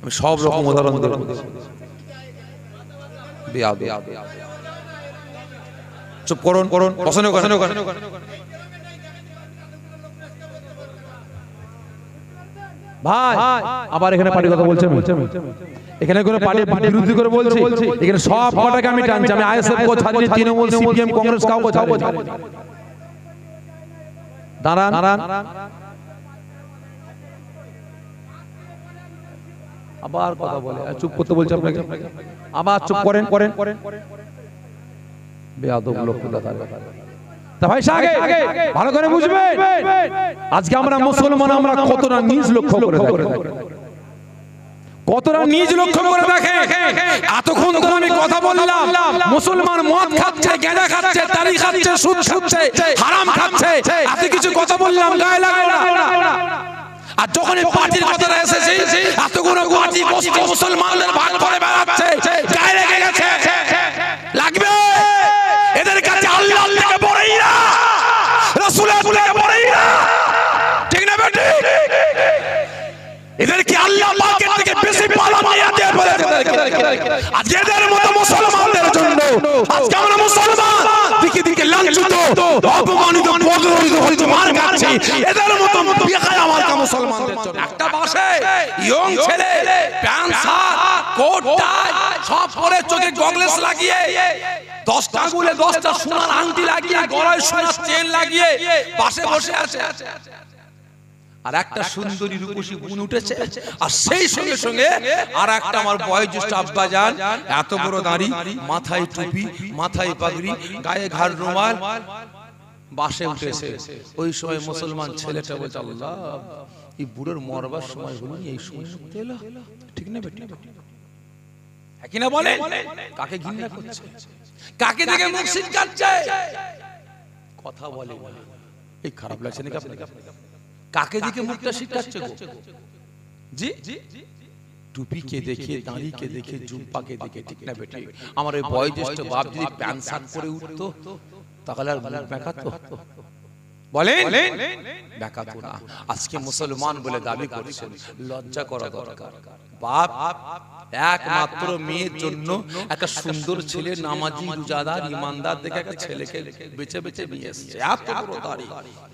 আমি সব রকম উদাহরণ দেব। চুপ করুন, বসেন ওখানে। ভাই আবার এখানে পার্টি কথা বলছেন, এখানে কোনো পার্টির বিরোধী করে বলছি? এখানে সব কটাকে আমি টানছি। আমি আইএসএফ কো ছাড়িনি, তৃণমূল, সিপিএম, কংগ্রেস কাউকে ছাড়িনি। দাঁড়ান, আবার কথা বলে, চুপ করতে বলছে আপনাকে, আবার চুপ করেন। বেয়াদব লোক কোথাকার। তা ভাই সাগে ভালো করে বুঝবেন, আজকে আমরা মুসলমান, আমরা কতটা নিজ লক্ষ্য করে থাকি, কতটা নিজ লক্ষ্য করে দেখে। এতক্ষণ ধরে আমি কথা বললাম, মুসলমান মদ খাচ্ছে, গাঁজা খাচ্ছে, তারি খাচ্ছে, সুদ খাচ্ছে, হারাম খাচ্ছে, এত কিছু কথা বললাম, গায়ে লাগলো না। আর যখন এই পার্টির কথাটা এসেছে, এতগুলো পার্টি বসে মুসলমানদের ভাগ করে বেড়াচ্ছে, গায়ে লেগে গেছে। লাগবে এদের কাছে আল্লাহ থেকে বড়ই না, রাসূলের থেকে বড়ই না, ঠিক না বেটি? এদেরকে আল্লাহ পাকের থেকে বেশি পালন নিয়াতে বলে আজকে এদের মতো মুসলমানদের জন্য আজকে আমরা মুসলমান দিকে লাঞ্ছিত, অপমানিত, পদদলিত হইতে মার খাচ্ছি। এদের মতো বেকায় আমার কা মুসলমানদের জন্য একটা বাসে ইয়ং ছেলে প্যান্ট শার্ট কোট টাই সব পরে, চোখে গগলস লাগিয়ে, 10টা আঙ্গুলে 10টা সোনার আংটি লাগিয়ে, গলায় সোনার চেন লাগিয়ে বাসে বসে আছে। আর একটা সুন্দরী রূপসী বোন উঠেছে, আর সেই সঙ্গে সঙ্গে আর একটা আমার বয়োজ্যেষ্ঠ আব্বাজান, এত বড় দাড়ি, মাথায় টুপি, মাথায় পাগড়ি, গায়ে ঘাড় রুমাল, বাসে উঠেছে। ওই সময় মুসলমান ছেলেটা বলছে, আল্লাহ এই বুড়োর মরবার সময় হলো, এই সময় উঠতে এলো, ঠিক না বেটি? কি না বলে? কাকে ঘৃণা করছে, কাকে দেখে মুখ সিটকাচ্ছে, কথা বলে, এই খারাপ লাগছে নাকি আপনাকে? কাকে দিকে মুখটা শিখাচ্ছে গো? জি, টুপিকে দেখে, দাড়িকে দেখে, জুব্বাকে দেখে, ঠিক না বেটি? আমার ওই বয়োজ্যেষ্ঠ বাপ যদি প্যান্ট শার্ট পরে উঠতো, তাহলে আর মুখ বেঁকাতো? বলেন, বেঁকাতো না। আজকে মুসলমান বলে দাবি করছেন, লজ্জা করা দরকার। বাপ একমাত্র মেয়ের জন্য একটা সুন্দর ছেলে, নামাজি, রোজাদার, ইমানদার দেখে একটা ছেলেকে বেছে বেছে নিয়ে এসেছে। এত বড় দাড়ি,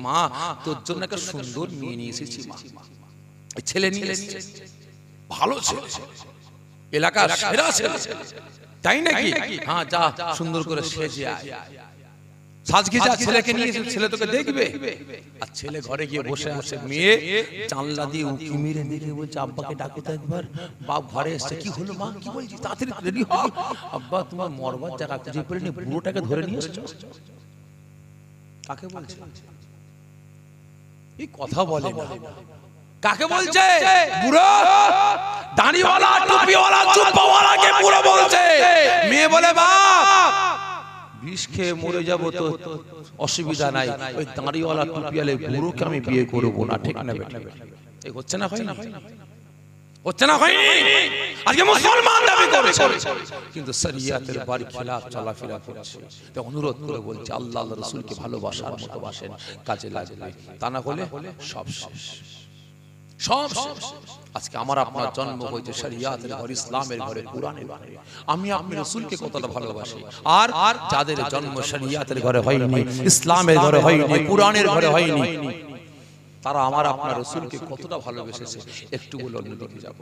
মা তোর জন্য একটা সুন্দর মেয়ে নিয়ে এসেছি মা। ছেলে নিয়ে এসেছে, ভালো ছেলে, এলাকার সেরা ছেলে, তাই নাকি? হ্যাঁ, যা সুন্দর করে সেজে আয়, সাজকে যা, ছেলেকে নিয়ে এসে, ছেলে তোকে দেখবে। আর ছেলে ঘরে গিয়ে বসে আছে, মেয়ে জানলা দিয়ে উঁকি মেরে দেখে বলছে, আব্বাকে ডাকো তো একবার। বাপ ঘরে এসছে, কি হলো মা, কি বলছিস, তাড়াতাড়ি রেডি হ। আব্বা তোমার মরবার জায়গা খুঁজে পেলে বুড়োটাকে ধরে নিয়ে এসছো। কাকে বলছে? এই কথা বলে না। কাকে বলছে? বুড়ো, দাড়িওয়ালা, টুপিওয়ালা, জুব্বাওয়ালাকে বুড়ো বলছে। মেয়ে বলে, বাপ বিষ খেয়ে মরে যাবো তো অসুবিধা নাই, ওই দাঁড়িওয়ালা টুপিওয়ালা বুড়োকে আমি বিয়ে করবো না, ঠিক না বেটা? এই হচ্ছে না, হয় না? হচ্ছে না, হয়নি? আজকে মুসলমান দাবি করছে, কিন্তু শরিয়াতের বাড়ি খেলাফ চলাফেরা করছে। তো অনুরোধ করে বলছে, আল্লাহ আল্লাহ রাসূলকে ভালোবাসার মতো বাসেন, কাজে লাগবে, তা না হলে সব শেষ, সব শেষ। আজকে আমার আপনার জন্ম হয়েছে শরিয়াতের ঘরে, ইসলামের ঘরে, কুরআনের ঘরে। আমি আপনি রাসূলকে কতটা ভালোবাসি, আর যাদের জন্ম শরিয়াতের ঘরে হয়নি, ইসলামের ঘরে হয়নি, কুরআনের ঘরে হয়নি, তারা আমার আপনার রাসূলকে কতটা ভালোবেসেছে একটু বলে অন্যদিকে যাব।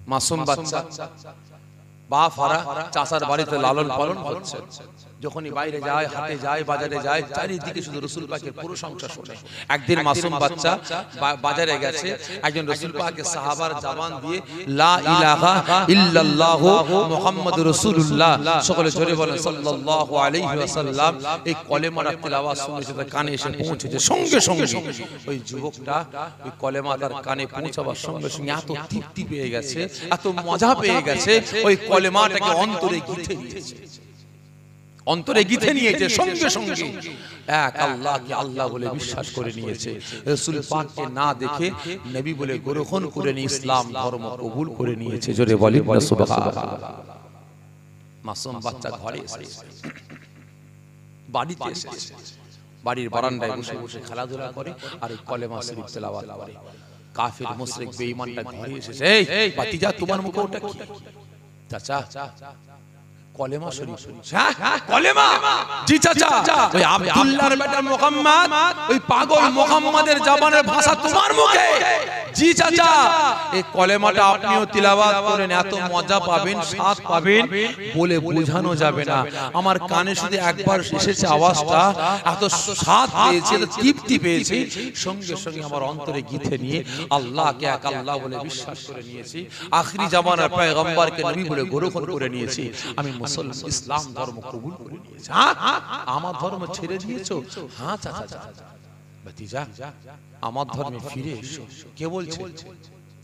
মাসুম বাচ্চা বাপ হারা চাচার বাড়িতে লালন পালন হচ্ছে, যখনই বাইরে যায়, হাটে যায়, বাজারে যায়, চারিদিকে শুধু রাসূল পাকের প্রশংসা শোনে। একদিন মাসুম বাচ্চা বাজারে গেছে, একজন রাসূল পাকের সাহাবার জবান দিয়ে লা ইলাহা ইল্লাল্লাহু মুহাম্মাদুর রাসূলুল্লাহ, সকলে জোরে বলেন সাল্লাল্লাহু আলাইহি ওয়াসাল্লাম, এই কলেমার তেলাওয়াত শুনেছে, তার কানে এসে পৌঁছেছে। সঙ্গে সঙ্গে ওই যুবকটা ওই কলেমা তার কানে পৌঁছাবার সঙ্গে সঙ্গে এত তৃপ্তি পেয়ে গেছে, এত মজা পেয়ে গেছে, ওই কলেমাটাকে অন্তরে গিথে নিয়েছে, অন্তরে গিথে নিয়েছে। সঙ্গে সঙ্গে এক আল্লাহকে আল্লাহ বলে বিশ্বাস করে নিয়েছে, রাসূল পাককে না দেখে নবী বলে গ্রহণ করে নিয়ে ইসলাম ধর্ম কবুল করে নিয়েছে। জোরে বলি সুবহানাল্লাহ। মাসুম বাচ্চা ঘরে এসেছে, বাড়িতে এসেছে, বাড়ির বারান্দায় বসে বসে খেলাধুলা করে আর এই কলেমা শরীফ তেলাওয়াত করে। কাফের মুশরিক বেঈমানটা ঘরে এসেছে, এই ভাতিজা তোমার মুখে ওটা কি? চাচা কলেমা শরীফ। হ্যাঁ কলেমা? জি চাচা। ওই আব্দুল্লাহর বেটা মুহাম্মদ, ওই পাগল মুহাম্মাদের জবানের ভাষা তোমার মুখে? জি চাচা। এই কলেমাটা আপনিও তিলাওয়াত করেন, এত মজা পাবেন, স্বাদ পাবেন, বলে বোঝানো যাবে না। আমার কানে শুধু একবার এসেছে আওয়াজটা, এত স্বাদ পেয়েছি, এত তৃপ্তি পেয়েছি, সঙ্গে সঙ্গে আমার অন্তরে গিথে নিয়ে আল্লাহকে এক আল্লাহ বলে বিশ্বাস করে নিয়েছি, আখিরি জামানার পয়গম্বরকে নবী বলে গ্রহণ করে নিয়েছি। আমি মুসলমান, ইসলাম ধর্ম কবুল করে নিয়েছি। হ্যাঁ আমার ধর্ম ছেড়ে দিয়েছো? হ্যাঁ চাচা। ভাতিজা আমার ধর্মে ফিরে এসো। কে বলছে?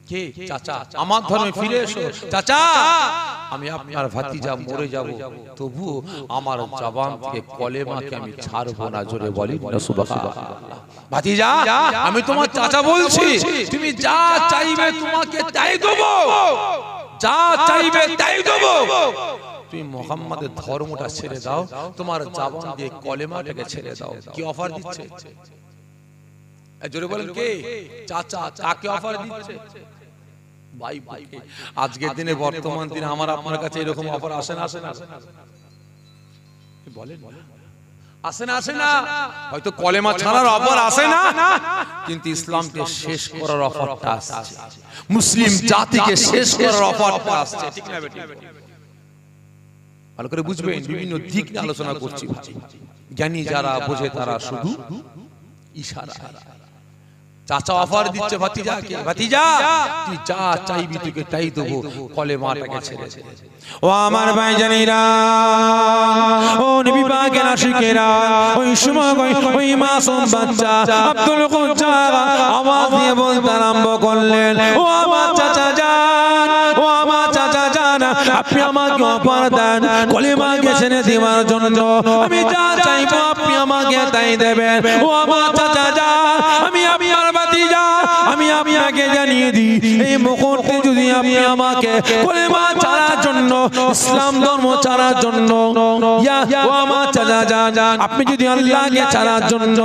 কে? চাচা আমার ধর্মে ফিরে এসো। চাচা আমি আপনার ভাতিজা মরে যাব, তবু আমার জবান থেকে কলেমাকে আমি ছাড়বো না। জোরে বলি না সুবহানাল্লাহ। ভাতিজা আমি তোমার চাচা বলছি, তুমি যা চাইবে তোমাকে তাই দেবো, যা চাইবে তাই দেবো। তুমি মুহাম্মাদের ধর্মটা ছেড়ে দাও, তোমার জবান দিয়ে কলেমাটাকে ছেড়ে দাও। কি অফার দিচ্ছে? জোরে বলেন কে? চাচা কাকে অফার দিচ্ছে? ভাই ভাইকে। আজকের দিনে বর্তমান দিনে আমার আপনার কাছে এরকম অফার আসে না? বলেন আসে না? হয়তো কলেমা ছাড়ার অফার আসে না, কিন্তু ইসলামকে শেষ করার অফারটা আসছে, মুসলিম জাতিকে শেষ করার অফারটা আসছে। ঠিক না বেটি? ভালো করে বুঝবেন, বিভিন্ন দিক নিয়ে আলোচনা করছি। জ্ঞানী যারা বোঝে তারা শুধু ইশারা। চাচা অফার দিচ্ছে ভাতিজাকে, ভাতিজা তুই যা চাইবি তোকে তাই দেবো, কলেমাটাকে ছেড়ে দে। ও আমার ভাইজানেরা, ও নবী পাকের আশিকেরা, ওই সময় ওই মাসুম বাচ্চা আব্দুল কুদ্দাস আওয়াজ দিয়ে বলতে আরম্ভ করলেন, ও আমার চাচা জান, ও আমার চাচা জান, আপনি আমাকে অফার দেন কলেমাকে ছেড়ে দেওয়ার জন্য। আমি যা চাইবো আপনি আমাকে তাই দেবেন। ও আমার চাচা জান, আমি আপনার ভাতিজা, আমি আপনাকে জানিয়ে দিই, এই মুহূর্তে যদি আপনি আমাকে কলেমা ছাড়ার জন্য, ইসলাম ধর্ম ছাড়ার জন্য, ও আমার চাচা জান, আপনি যদি আল্লাহকে ছাড়ার জন্য,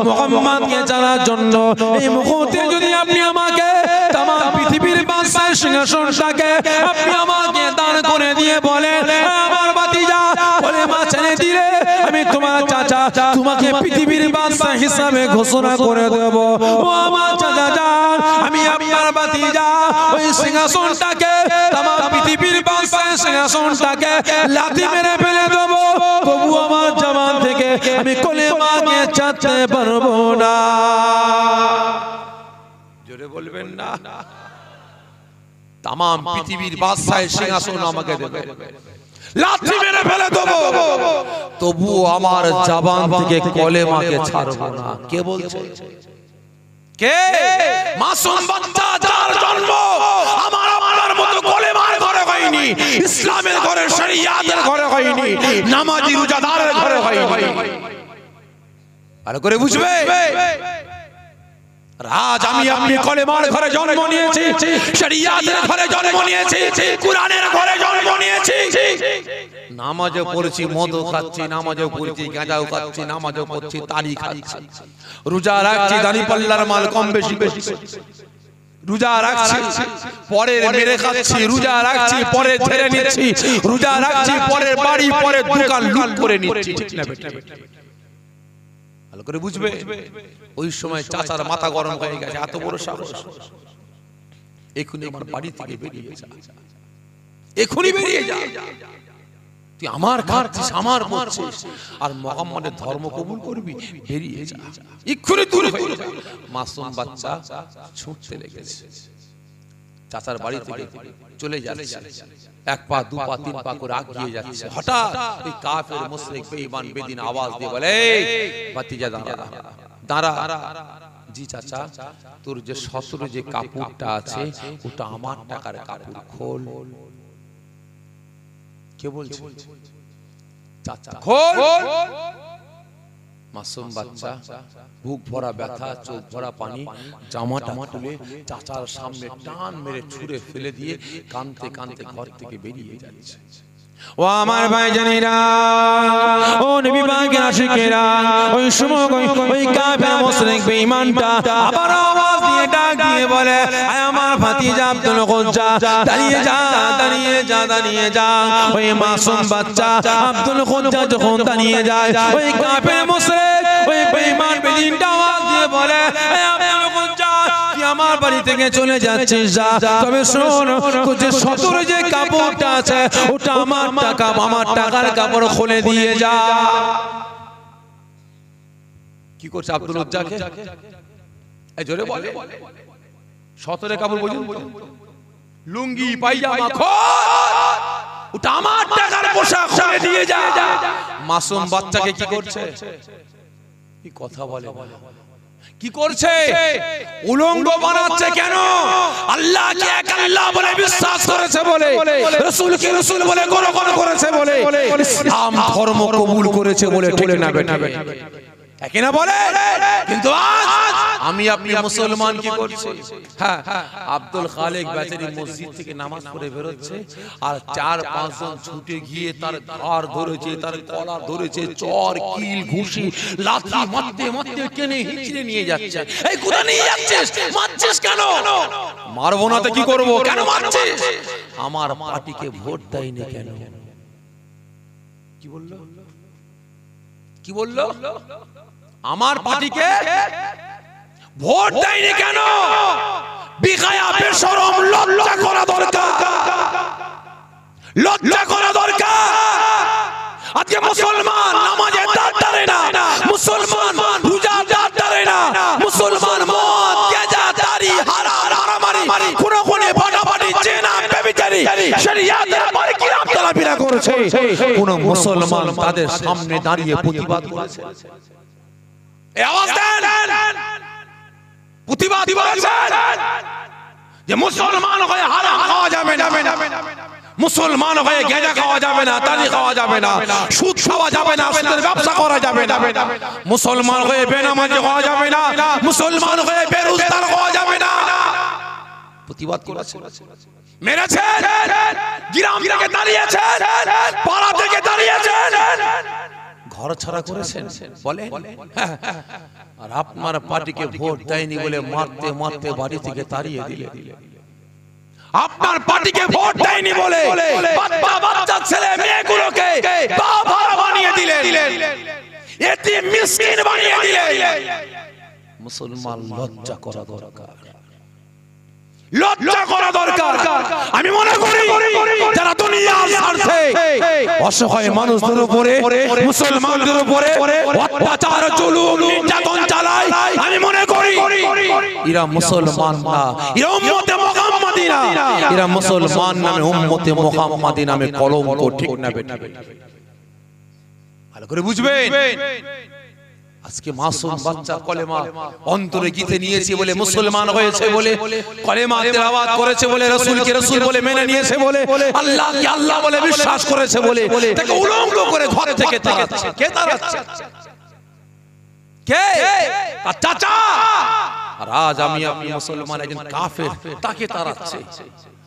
মুহাম্মদকে ছাড়ার জন্য, এই মুহূর্তে যদি আপনি আমাকে তাম পৃথিবীর বাদশার সিংহাসনটাকে আপনি আমাকে দান করে দিয়ে বলেন, আমার ভাতিজা কলেমা ছেড়ে দিলে আমি তোমার চাচা তোমাকে পৃথিবীর বাদশা হিসাবে ঘোষণা করে দেব। ও আমার চাচা জান, আমি আপনার ভাতিজা ওই সিংহাসনটাকে, তাম পৃথিবীর বাদশার সিংহাসনটাকে লাথি মেরে ফেলে দেব, তবু আমার জবান থেকে আমি কলেমাকে ছাড়তে পারবো না। জোরে বলবেন না? তাম পৃথিবীর বাদশার সিংহাসন আমাকে দেবে, লাথি মেরে ফেলে দেব, তবু আমার জবান থেকে কলেমাকে ছাড়বো না। কে বলছে? কে? মাসুম বাচ্চা যার জন্ম আমার আপনার মতো কলেমার ঘরে হয়নি, ইসলামের ঘরে, শরিয়াতের ঘরে হয়নি, নামাজি রোজাদারের ঘরে হয়নি। ভালো করে বুঝবে। রাজ আমি আপনি কলেমার ঘরে জন্ম নিয়েছি, শরিয়াতের ঘরে জন্ম নিয়েছি, কুরআনের ঘরে জন্ম নিয়েছি, নামাজও পড়ছি, মদও খাচ্ছি, নামাজও পড়ছি, গাঁজাও খাচ্ছি, নামাজও পড়ছি, তারি খাচ্ছি, রোজা রাখছি, দাড়ি পাল্লার মাল কম বেশি রোজা রাখছি, পরের মেরে খাচ্ছি, রোজা রাখছি, পরে ছেড়ে নিচ্ছি, রোজা রাখছি, পরের বাড়ি, পরের দোকান লুট করে নিচ্ছি। ঠিক না বেটা? ভালো করে বুঝবে। ওই সময় চাচার মাথা গরম হয়ে গেছে, এত বড় সাহস, এখনই আমার বাড়ি থেকে বেরিয়ে যা, এখনই বেরিয়ে যা, তুই আমার খাচ্ছিস, আমার করছিস, আর মুহাম্মাদের ধর্ম কবুল করবি, বেরিয়ে যা, এক্ষুনি দূর হয়ে যা। মাসুম বাচ্চা ছুটতে লেগেছে, চাচার বাড়ি থেকে চলে যাচ্ছে, এক পা দু পা তিন পা করে আগিয়ে যাচ্ছে। হঠাৎ এই কাফের মুশরিক বেঈমান বেদিন আওয়াজ দিয়ে বলে, এই ভাতিজা দাঁড়া দাঁড়া। জি চাচা, তোর যে শত্রু যে কাপড়টা আছে ওটা আমার টাকার কাপড়, খোল। কে বলছে? চাচা খোল। মাসুম বাচ্চা বুক ভরা ব্যথা, চোখ ভরা পানি, জামাটা খুলে চাচার সামনে টান মেরে ছুঁড়ে ফেলে দিয়ে কাঁদতে কাঁদতে ঘর থেকে বেরিয়ে যাচ্ছে। ও আমার ভাইজানেরা, ও নবী পাকের আশিকেরা, ওই সময় ওই কাফের মুশরিক বেঈমানটা আবার আওয়াজ দিয়ে ডাক দিয়ে বলে, আয় আমার ভাতিজা আব্দুল কুজ্জা, দাঁড়িয়ে যা দাঁড়িয়ে যা দাঁড়িয়ে যা। ওই মাসুম বাচ্চা আব্দুল কুজ্জা যখন দাঁড়িয়ে যায়, ওই কাফের মুশরিক ওই বেঈমান বেদিনটা আওয়াজ দিয়ে বলে, আয় আব্দুল কুজ্জা, তুই আমার বাড়ি থেকে চলে যাচ্ছিস যা, তবে শোন যে সতর যে কাপড়টা আছে ওটা আমার টাকা, আমার টাকার কাপড় খুলে দিয়ে যা। কি করছে আব্দুল উজ্জাকে? এই জোরে বলে, সতরে কাপড় বুঝুন, লুঙ্গি পায়জামা ওটা আমার টাকার পোশাক খুলে দিয়ে যা। মাসুম বাচ্চাকে কি করছে? কি কথা বলে, কি করছে? উলঙ্গ বানাচ্ছে কেন? আল্লাহকে এক আল্লাহ বলে বিশ্বাস করেছে বলে, রাসূলকে রাসূল বলে গ্রহণ করেছে বলে, ইসলাম ধর্ম কবুল করেছে বলে, ঠিক না বেটা? একই না বলে? কিন্তু আজ আমি আপনি মুসলমান কি করছে? হ্যাঁ, আব্দুল খালেক বেচারি মসজিদ থেকে নামাজ পড়ে বেরোচ্ছে, আর 4-5 জন ছুটে গিয়ে তার ঘাড় ধরেছে, তার গলা ধরেছে, চর কিল ঘুষি লাথি মারতে মারতে টেনে হিঁচড়ে নিয়ে যাচ্ছে। এই কোথা নিয়ে যাচ্ছিস? মারছিস কেন? মারবো না তো কি করবো? কেন মারছিস? আমার পার্টিকে ভোট দেয়নি কেন? কি বললো? কি বললো? আমার পার্টিকে ভোট দেয়নি কেন? বিগায়া বেশরম, লজ্জা করা দরকার, লজ্জা করা দরকার। আজকে মুসলমান নামাজে দাঁড় ধরে না, মুসলমান রোজা দাঁড় ধরে না, মুসলমান মদ গাঁজা দাড়ি হারাম হারামারি খুনে ফাটাফাটি জেনা ব্যভিচারী শরিয়াতের পরে কিরাম তালাবিরা করেছে। কোন মুসলমান তাদের সামনে দাঁড়িয়ে প্রতিবাদ করেছে? এই আওয়াজ দেন, প্রতিবাদ করেছেন যে মুসলমান হয়ে হারাম খাওয়া যাবে না, মুসলমান হয়ে গাঁজা খাওয়া যাবে না, তালি খাওয়া যাবে না, সুদ খাওয়া যাবে না, সুদের ব্যবসা করা যাবে না, মুসলমান হয়ে বেনামাজি হওয়া যাবে না, মুসলমান হয়ে বেরোজগার হওয়া যাবে না। প্রতিবাদ করেছেন, মেরেছেন, গ্রাম থেকে দাঁড়িয়েছেন, পাড়া থেকে দাঁড়িয়েছেন, ঘর ছাড়া করেছেন বলে। আর আপনার পার্টিকে ভোট দেয়নি বলে মারতে মারতে বাড়ি থেকে তাড়িয়ে দিলে। আপনার পার্টিকে ভোট দেয়নি বলে বাচ্চা বাচ্চা ছেলে মেয়েগুলোকে বাবা বানিয়ে দিলেন, এতিম মিসকিন বানিয়ে দিলেন। মুসলমান লজ্জা করা দরকার, লজ্জা করা দরকার। আমি মনে করি যারা দুনিয়ার স্বার্থে অসহায় মানুষদের উপরে, মুসলমানদের উপরে অত্যাচার জুলুম নির্যাতন চালায়, আমি মনে করি এরা মুসলমান না, এরা উম্মতে মুহাম্মাদি না, এরা মুসলমান নামে উম্মতে মুহাম্মাদি নামে কলঙ্ক, ঠিক না বেটা? ভালো করে বুঝবেন। আজকে মাসুম বাচ্চা কলেমা অন্তরে গীতে নিয়েছে বলে, মুসলমান হয়েছে বলে, কলেমা তেলাওয়াত করেছে বলে, রাসূলকে রাসূল বলে মেনে নিয়েছে বলে, আল্লাহকে আল্লাহ বলে বিশ্বাস করেছে বলে, তাকে উলঙ্গ করে ঘর থেকে তাড়াচ্ছে। কে তাড়াচ্ছে? কে? তার চাচা। আর আজ আমি আপনি মুসলমান, একজন কাফের তাকে তাড়াচ্ছে।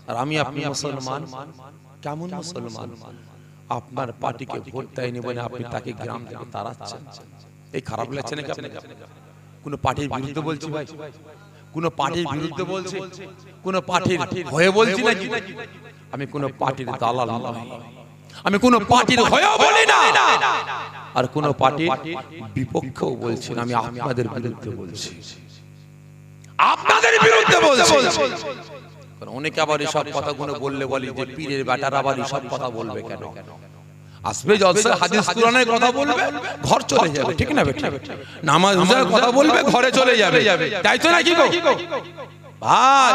আর আমি আপনি মুসলমান, কেমন মুসলমান? আপনার পার্টিকে ভোট দেয়নি বলে আপনি তাকে গ্রাম থেকে তাড়াচ্ছেন। এই খারাপ লাগছে নাকি আপনাকে? কোন পার্টির বিরুদ্ধে বলছি ভাই? কোন পার্টির বিরুদ্ধে বলছি? কোন পার্টির হয়ে বলছি নাকি? আমি কোন পার্টির দালাল নই, আমি কোন পার্টির হয়েও বলি না, আর কোন পার্টির বিপক্ষেও বলছি না। আমি আপনাদের বিরুদ্ধে বলছি, আপনাদের বিরুদ্ধে বলছি। অনেকে আবার সব কথাগুলো বললে বলি যে পীরের বেটারা আবার সব কথা বলবে কেন? আসবে জলসা হাদিস কোরআনের কথা বলবে, ঘর চলে যাবে, ঠিক না বেটা? নামাজ রোজার কথা বলবে, ঘরে চলে যাবে, তাই তো নাকি গো ভাই?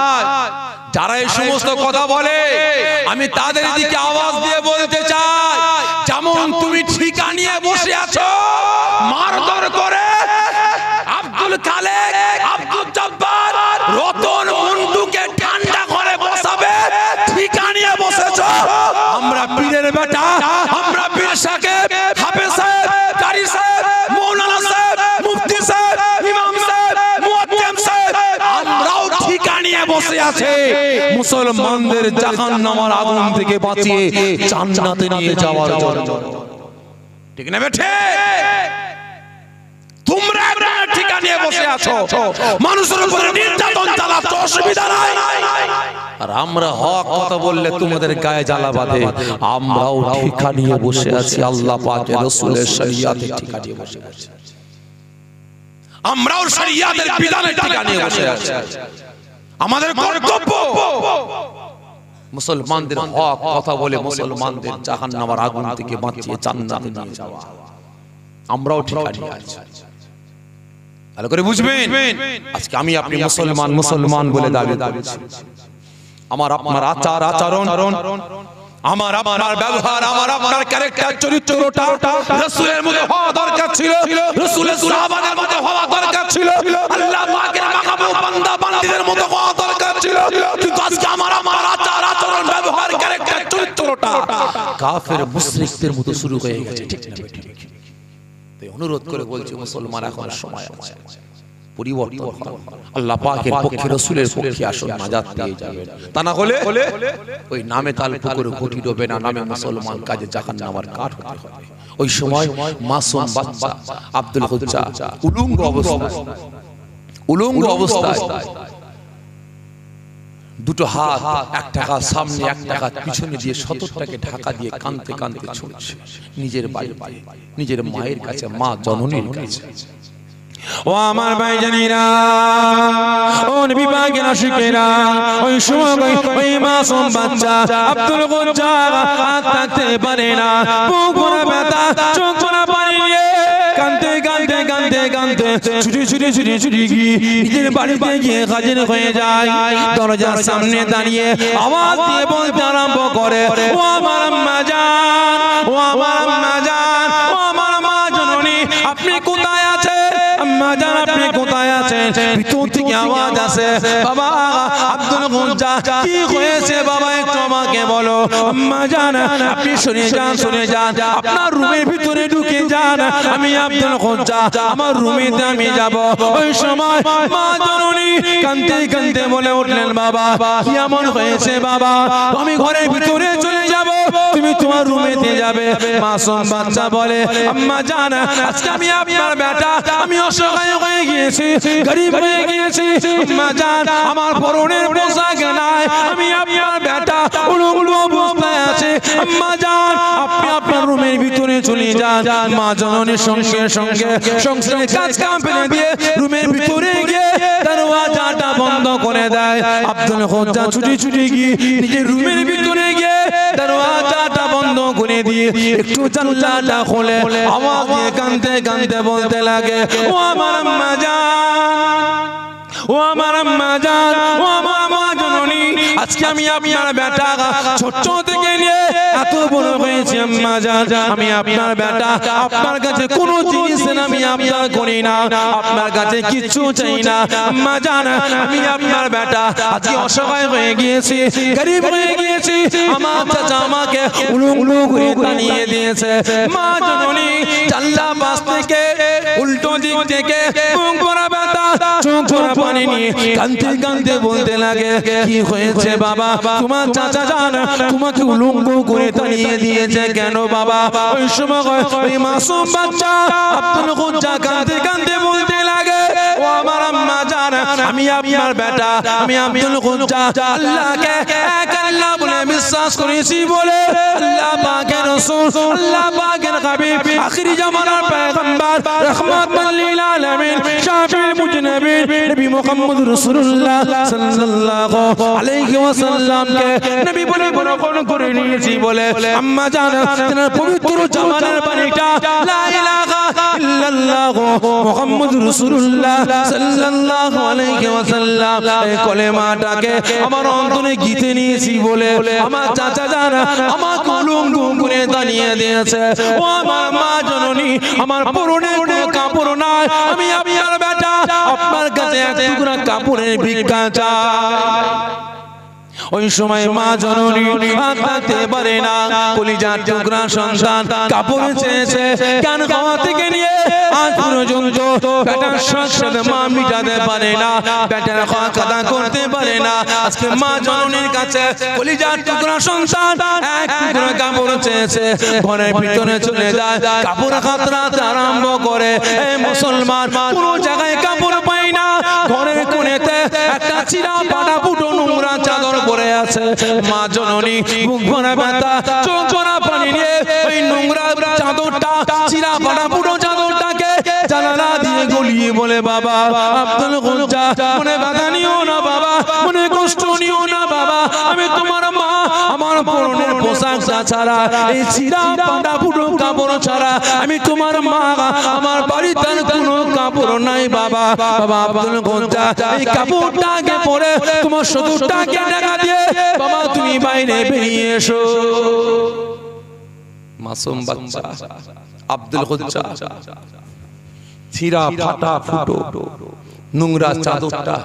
যারা এই সমস্ত কথা বলে আমি তাদের দিকে আওয়াজ দিয়ে বলতে চাই, যেমন তুমি ঠিকা নিয়ে বসে আছো মারধর করে আব্দুল খালেক, আব্দুল জব্বার, রতন মন্টুকে ঠান্ডা করে বসাবে, ঠিকা নিয়ে বসেছো। আমরা পীরের বেটা, আমরা পীর সাহেব, হাফেজ সাহেব, কারি সাহেব, মৌলানা সাহেব, মুফতি সাহেব, ইমাম সাহেব, মুয়াজ্জিম সাহেব, আমরাও ঠিকা নিয়ে বসে বসে আছে মুসলমানদের জাহান্নামের আগুন থেকে বাঁচিয়ে জান্নাতে নিয়ে যাওয়ার জন্য। ঠিক না বেঠে? তোমরা একটা ঠিকা নিয়ে বসে আছো, মানুষের উপরে নির্যাতন চালাচ্ছ, অসুবিধা নাই। আর আমরা হক কথা বললে তোমাদের গায়ে জ্বালা বাঁধে। আমরাও ঠিকা নিয়ে বসে আছি, আল্লাহ পাকের রাসূলের শরীয়তের ঠিকা নিয়ে বসে আছি। আমরাও শরীয়তের বিধানের ঠিকা নিয়ে বসে আছি। আমাদের কর্তব্য মুসলমানদের হক কথা বলে মুসলমানদের জাহান্নামের আগুন থেকে বাঁচিয়ে জান্নাতে নিয়ে যাওয়া। আমরাও ঠিকা নিয়ে আছি। ভালো করে বুঝবেন, আজকে আমি আপনি মুসলমান, মুসলমান বলে দাবি করছি। আমার আপনার আচার আচরণ, আমার আপনার ব্যবহার, আমার আপনার ক্যারেক্টার চরিত্রটা রাসূলের মধ্যে হওয়া দরকার ছিল, রাসূলের সাহাবাদের মধ্যে হওয়া দরকার ছিল, আল্লাহ পাকের মাহবুব বান্দা বান্দীদের মধ্যে হওয়া দরকার ছিল। কিন্তু আজকে আমার আচার আচরণ, ব্যবহার, ক্যারেক্টার চরিত্রটা কাফের মুশরিকদের মতো শুরু হয়ে গেছে। ঠিক না? তাই অনুরোধ করে বলছি, মুসলমান এখন সময় আছে, পরিবর্তন করুন। আল্লাহ পাকের পক্ষে, রাসূলের পক্ষে আসুন, নাজাত পেয়ে যাবেন। তা না হলে ওই নামে তাল পুকুরে ঘটি ডোবে না, নামে মুসলমান কাজে জাহান্নামের কাঠ হতে হবে। ওই সময় মাসুম বাচ্চা আব্দুল হুজ্জা উলঙ্গ অবস্থায় দুটো হাত, এক টাকা সামনে এক টাকা পিছনে দিয়ে ৭০টাকে ঢাকা দিয়ে কাঁদতে কাঁদতে ছুটছে নিজের বাড়িতে, নিজের মায়ের কাছে, মা জননীর কাছে। ও আমার ভাইজানেরা, ও নবী পাকের আশিকেরা, ওই সময় ওই মাসুম বাচ্চা আব্দুল হুজ্জা হাত থাকতে পারে না, বুক ভরা ব্যথা, চোখ ভরা পানি নিয়ে কাঁদতে কাঁদতে কাঁদতে কাঁদতে ছুটি গিয়ে নিজের বাড়িতে গিয়ে হাজির হয়ে যায়। দরজার সামনে দাঁড়িয়ে আওয়াজ দিয়ে বলতে আরম্ভ করে, ও আমার আম্মা জান, ও আমার আম্মা জান, ও আমার মা জননী, আপনি কোথায় আছেন? আম্মা জান, আপনি কোথায় আছেন? ভিতর থেকে আওয়াজ আসে, বাবা আব্দুল হুজ্জা, কি হয়েছে বাবা, একটু আমাকে বলো। আম্মা জান, আপনি শুনে যান, আপনার রুমের ভিতরে ঢুকে যান, আমি আব্দুল হুজ্জা আমার রুমেতে আমি যাব। ওই সময় মা জননী কাঁদতে কাঁদতে বলে উঠলেন, বাবা কি এমন হয়েছে বাবা? আমি ঘরের ভিতরে চলে যাব, তুমি তোমার রুমেতে যাবে। মাসুম বাচ্চা বলে, আম্মা জান, আজকে আমি আপনার বেটা, আমি অসহায় হয়ে গিয়েছি, গরিব হয়ে গিয়েছি। আম্মা জান, আমার পরনের পোশাক নাই, আমি আপনার বেটা উলঙ্গ অবস্থায় আছে। আম্মা জান, আপনি আপনার রুমের ভিতরে চলে যান। মা জননীর সঙ্গে সঙ্গে সংসারের কাজ কাম ফেলে দিয়ে রুমের ভিতরে গিয়ে দরওয়াজাটা বন্ধ করে দেয়। আব্দুল হুজ্জা ছুটি গিয়ে নিজের রুমের ভিতরে গিয়ে দরওয়াজাটা বন্ধ করে দিয়ে একটু জানলাটা খুলে আওয়াজ দিয়ে কাঁদতে কাঁদতে বলতে লাগে, ও আমার আম্মা জান, ও আমার আম্মা জান, ও আমার মা জননী, আজকে আমি আপনার বেটা ছোট থেকে নিয়ে এত বড় হয়েছি। আম্মা জান, আমি আপনার বেটা, আপনার কাছে কোনো জিনিস আমি আপনার করি না, আপনার কাছে কিচ্ছু চাই না। আম্মা জান, আমি আপনার বেটা, আজকে অসহায় হয়ে গিয়েছি, গরিব হয়ে গিয়েছি, আমার চাচা আমাকে উলঙ্গ করে টানিয়ে দিয়েছে। মা জননী জানলা পাশ থেকে উল্টো দিক থেকে মুখ ভরা ব্যথা, চোখ ভরা পানি নিয়ে কাঁদতে কাঁদতে বলতে লাগে, কি হয়েছে বাবা? তোমার চাচা জান তোমাকে উলঙ্গ করে টানিয়ে দিয়েছে কেন বাবা? ওই সময় ওই মাসুম বাচ্চা আব্দুল হুজ্জা কাঁদতে কাঁদতে বলতে লাগে, ও আমার আম্মা জান, আমি আপনার বেটা, আমি আব্দুল হুজ্জা আল্লাহকে এক আল্লাহ বলে বিশ্বাস করেছি বলে আল্লাহ পাকের রাসূল, আল্লাহ পাকের হাবিব, আখিরি জামানার পয়গম্বর, রাহমাতুল লিল আলামিন, শাফিউল মুজনাবিন, নবী মুহাম্মদ রাসূলুল্লাহ সাল্লাল্লাহু আলাইহি ওয়াসাল্লামকে নবী বলে গ্রহণ করে নিয়েছি বলে আম্মা জান তেনার পবিত্র জামানের পানিটা লা ইলাহা ইল্লাল্লাহু মুহাম্মদুর রাসূলুল্লাহ সাল্লাল্লাহু আলাইহি ওয়াসাল্লাম এই কলেমাটাকে আমার অন্তরে গীতে নিয়েছি বলে আমার চাচা জান আমার কলম করে দাঁড়িয়ে দিয়েছে। ও আমার মা জননী, আমার পরনে কোনো কাপড় নাই, আমি আপনার বেটা, আপনার কাছে এক টুকরা কাপড়ের ভিক্ষা চাই। ওই সময় মা জননী হাত রাখতে পারে না, কলিজার টুকরা সন্তান কাপড় চেয়েছে, কান খাওয়া থেকে নিয়ে আজ পর্যন্ত বেটার শখ সাথে মা মিটাতে পারে না, বেটার হক আদা করতে পারে না। আজকে মা জননীর কাছে কলিজার টুকরা সন্তান এক টুকরা কাপড় চেয়েছে, ঘরের ভিতরে চলে যায়, কাপড় কাতরাতে আরম্ভ করে। এই মুসলমান কোনো জায়গায় কাপড় পায় না, ঘরের কোণেতে একটা চিরা পাটা ফুটো নোংরা চাদর পরে আছে। মা জননী মুখ ভরা ব্যথা, চোখ ভরা পানি নিয়ে ওই নোংরা চাদরটা, চিরা পাটা ফুটো চাদরটাকে জানালা দিয়ে গলিয়ে বলে, বাবা আব্দুল গোজ্জা, মনে ব্যথা নিও না বাবা, মনে কষ্ট নিও না বাবা, আমি তোমার মা, আমার পরনের পোশাকটা ছাড়া, এই চিরা পাটা ফুটো কাপড় ছাড়া আমি তোমার মা, আমার বাড়িতে কোনো কাপড় নাই বাবা। বাবা আব্দুল গোজ্জা, এই কাপড়টাকে পরে তোমার শত্রুটাকে দেখা দিয়ে বাবা তুমি বাইরে বেরিয়ে এসো। মাসুম বাচ্চা আব্দুল গোজ্জা ছিঁড়া ফাটা ফুটো নোংরা চাদরটা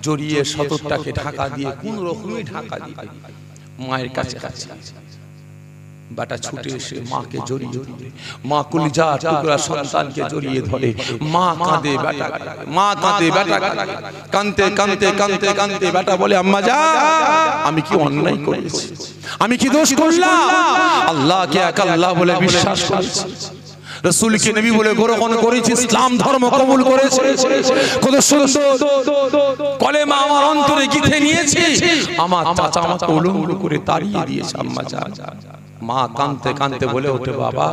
জড়িয়ে শতরটাকে ঢাকা দিয়ে কোন রকমই ঢাকা দিয়ে মায়ের কাছে কাছে বেটা ছুটে এসে মাকে জড়িয়ে ধরে, মা কলিজা টুকরা সন্তানকে জড়িয়ে ধরে। মা কাঁদে, বেটা মা কাঁদে, বেটা কাঁদতে কাঁদতে কাঁদতে কাঁদতে বেটা বলে, আম্মা যা, আমি কি অন্যায় করেছি, আমি কি দোষ করলাম? আল্লাহকে এক আল্লাহ বলে বিশ্বাস করেছি, রাসূলকে নবী বলে গ্রহণ করেছি, ইসলাম ধর্ম কবুল করেছি, কত সুন্দর কলেমা আমার অন্তরে গেঁথে নিয়েছি। আমার চাচা আমাকে উলঙ্গ করে তাড়িয়ে দিয়েছে। আম্মা যা। মা কাঁদতে কাঁদতে বলে ওঠে, বাবা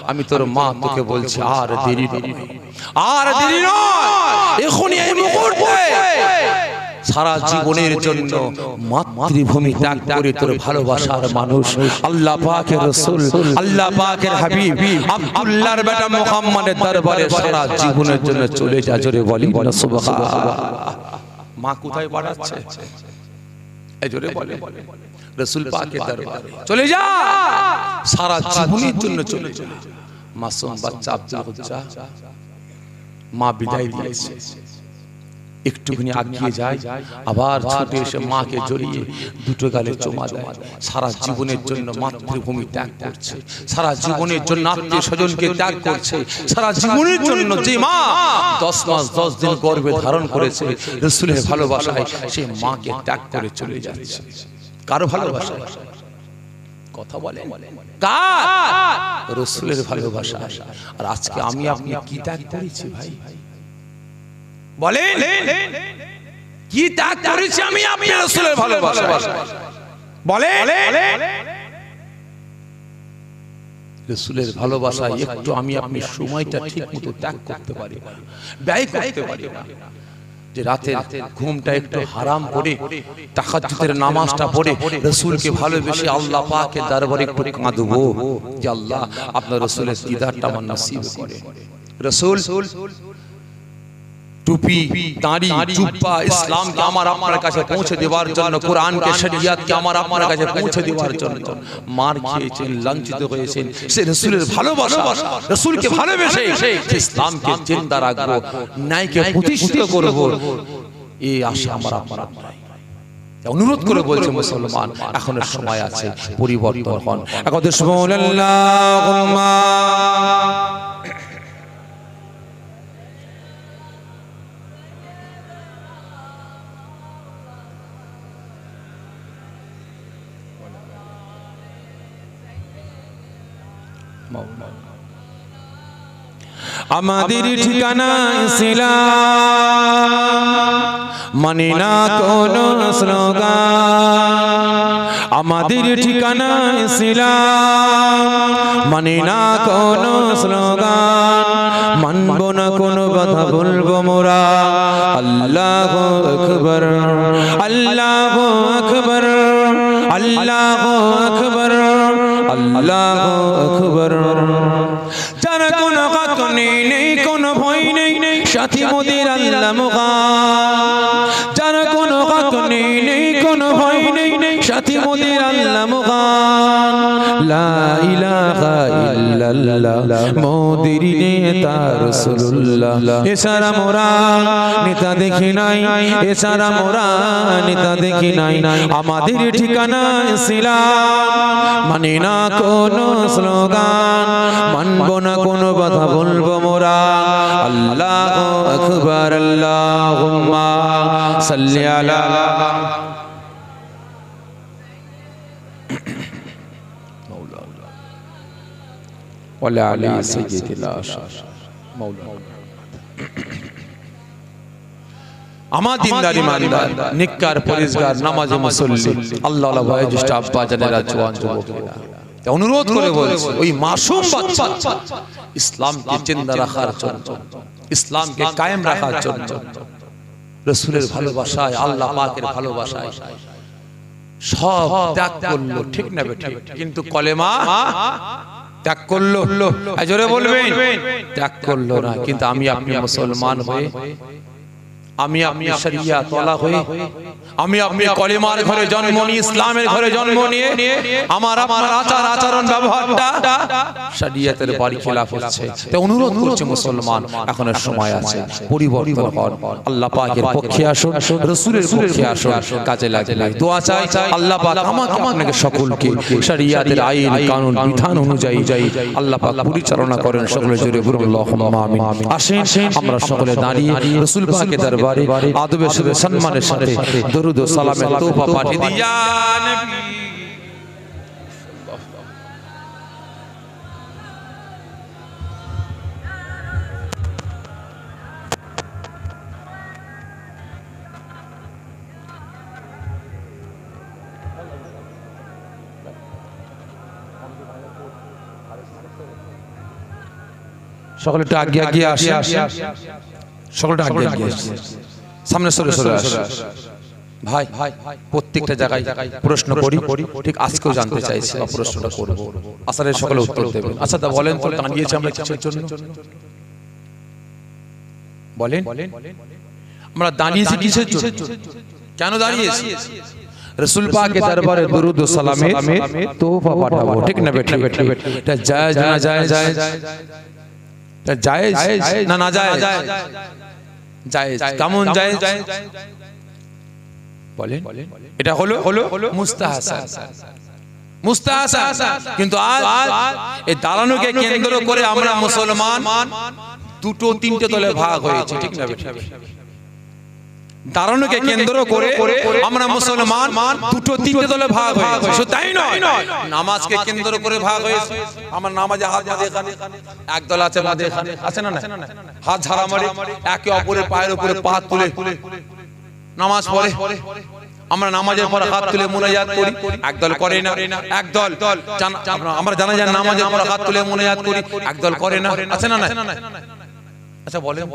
আমি তোর মা, তোকে বলছি আর দেরি নয়, আর দেরি নয়, এখনই এই মুহূর্তে সারা জীবনের জন্য মাতৃভূমি ত্যাগ করে তোর ভালোবাসার মানুষ আল্লাহ পাকের রাসূল, আল্লাহ পাকের হাবিব আব্দুল্লাহর বেটা মুহাম্মাদের দরবারে সারা জীবনের জন্য চলে যা। জোরে বলি না সুবহানাল্লাহ। মা কোথায় পাঠাচ্ছে? এই জোরে বলে, রাসূল পাকের দরবারে চলে যা, সারা জীবনের জন্য চলে যা। মাসুম বাচ্চা আব্দুল গোজ্জা, মা বিদায় দিয়েছে, একটুখানি আগিয়ে যায়, আবার ছুটে এসে মাকে জড়িয়ে দুটো গালে চুমা দেয়। সারা জীবনের জন্য মাতৃভূমি ত্যাগ করছে, সারা জীবনের জন্য আত্মীয় স্বজনকে ত্যাগ করছে, সারা জীবনের জন্য যে মা 10 মাস 10 দিন গর্ভে ধারণ করেছে, রাসূলের ভালোবাসায় সেই মাকে ত্যাগ করে চলে যাচ্ছে। কার ভালোবাসা? কথা বলেন, কার? রাসূলের ভালোবাসা। আর আজকে আমি আপনি কি ত্যাগ করেছি ভাই? বলেন কি ত্যাগ করেছি আমি আপনি রাসূলের ভালোবাসা? বলেন রাসূলের ভালোবাসায় একটু আমি আপনি সময়টা ঠিকমতো ত্যাগ করতে পারি না, ব্যয় করতে পারি না। যে রাতের ঘুমটা একটু হারাম করে তাহাজ্জুদের নামাজটা পড়ে রাসূলকে ভালোবেসে আল্লাহ পাকের দরবারে একটু কাঁদবো যে আল্লাহ আপনার রাসূলের দিদারটা আমার নসিব করে। রাসূল টুপি, দাড়ি, জুব্বা, ইসলামকে আমার আপনার কাছে পৌঁছে দেওয়ার জন্য, কোরআনকে, শরীয়তকে আমার আপনার কাছে পৌঁছে দেওয়ার জন্য মার খেয়েছেন, লাঞ্ছিত হয়েছেন। সে রাসূলের ভালোবাসা, রাসূলকে ভালোবেসে ইসলামকে জিন্দা রাখবো, ন্যায়কে প্রতিষ্ঠিত করব, এই আশা আমার আপনার নাই। অনুরোধ করে বলছে মুসলমান, এখনো সময় আছে, পরিবর্তন হন। একদা সুবহানাল্লাহুম্মা আমাদের ঠিকানা ইসলাম, মানে না কোনো স্লোগান। আমাদের ঠিকানা ইসলাম, মানে না কোনো স্লোগান। মানব না কোনো কথা, বলবো মোরা আল্লাহু আকবার, আল্লাহু আকবার, আল্লাহু আকবার, আল্লাহু আকবার। যারা কোনো হক নেই, কোনো ভয় নেই, সাথী মোদের আল্লাহ মুগান। যারা কোনো হক নেই, কোনো ভয় নেই, সাথী মোদের আল্লাহ মুগান। লা ইলাহা ইল্লাল্লাহ ইল্লাল্লাহ মোদির নেতা রাসূলুল্লাহ এছাড়া মোরা নেতা দেখি নাই এছাড়া মোরা নেতা দেখি নাই আমাদের ঠিকানা ইসলাম মানে না কোনো স্লোগান মানব না কোনো কথা বলবো মোরা আল্লাহু আকবার আল্লাহুম্মা সাল্লি আলা ওয়ালা আলি সাইয়্যিদিল মাওলানা আমার দিনদার ইমানদার নিকার পরিষ্কার নামাজে মুসল্লি আল্লাহ আল্লাহ ভয় জ্যেষ্ঠ আব্বা জানেরা জওয়ান যুবকেরা অনুরোধ করে বলছি ওই মাসুম বাচ্চা ইসলামকে জিন্দা রাখার জন্য ইসলামকে কায়েম রাখার জন্য রাসূলের ভালোবাসায় আল্লাহ পাকের ভালোবাসায় সব ত্যাগ করলো ঠিক না বেঠিক কিন্তু কলেমা ত্যাগ করলো জোরে বলবেন ত্যাগ করলো না কিন্তু আমি আপনি মুসলমান হয়ে আমি আপনি শরিয়া তোলা হয়ে আমি আপনি কলেমার ঘরে জন্ম নিয়ে ইসলামের ঘরে জন্ম নিয়ে আমার আচার আচরণ ব্যবহারটা শরিয়তের বাড়ি খেলাফ হচ্ছে তো অনুরোধ করছি মুসলমান এখনো সময় আছে পরিবর্তন হন আল্লাহ পাকের পক্ষে আসুন রাসূলের পক্ষে আসুন কাজে লাগে দোয়া চাই আল্লাহ পাক আমাকে আপনাকে সকলকে শরিয়তের আইন কানুন বিধান অনুযায়ী আল্লাহ পাক পরিচালনা করেন সকলে জোরে বলুন আল্লাহুম্মা আমিন আসেন আমরা সকলে দাঁড়িয়ে রাসূল পাকের দরবারে আদবের সাথে সম্মানের সাথে দরুদ ও সালামের তোহফা পাঠিয়ে দিই ইয়া নবী সকলে একটু আগে আসি সকলটা আগে আসি সামনে সরে আসি ভাই প্রত্যেকটা জায়গায় প্রশ্ন করি ঠিক আজকেও জানতে চাইছি বা প্রশ্নটা করব আসলে সকলে উত্তর দেবেন আচ্ছা তা বলেন তো দাঁড়িয়েছি আমরা কিসের জন্য বলেন আমরা দাঁড়িয়েছি কিসের জন্য কেন দাঁড়িয়েছি রাসূল পাকের দরবারে দরুদ ও সালামের তোহফা পাঠাবো ঠিক না বেঠিক এটা জায়েজ না জায়েজ এটা জায়েজ না না জায়েজ জায়েজ কেমন জায়েজ বলেন এটা হলো মুস্তাহাসান কিন্তু আজ এই দালানুকে কেন্দ্র করে আমরা মুসলমান দুটো তিনটে দলে ভাগ হয়েছে ঠিক না বেঠিক দালানুকে কেন্দ্র করে আমরা মুসলমান দুটো তিনটে দলে ভাগ হয়েছে শুধু তাই নয় নামাজকে কেন্দ্র করে ভাগ হয়েছে আমার নামাজে হাত বাঁধে এখানে এক দল আছে বাঁধে এখানে আছে না হাত ঝাড়া মারে একে অপরের পায়ের উপরে পা তুলে নামাজ পড়ে আমরা নামাজের পর হাত তুলে মুনাজাত করি একদল করে না একদল আমরা জানাজার নামাজের পর হাত তুলে মুনাজাত করি একদল করে না আছে না আচ্ছা বলেন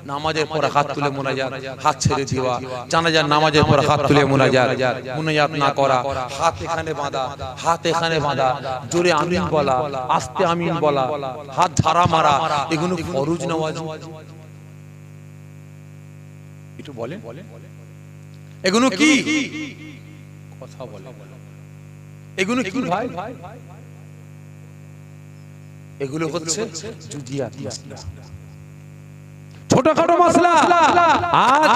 নামাজের পর হাত তুলে মুনাজাত হাত ছেড়ে দেওয়া জানাজার নামাজের পর হাত তুলে মুনাজাত না করা হাত এখানে বাঁধা জোরে আমিন বলা আস্তে আমিন বলা হাত ঝাড়া মারা এগুলো ফরজ না ওয়াজিব একটু বলেন এগুলো কি কথা বলেন এগুলো কি ভাই এগুলো হচ্ছে জুদিয়াত মাসলা ছোটখাটো মাসলা আজ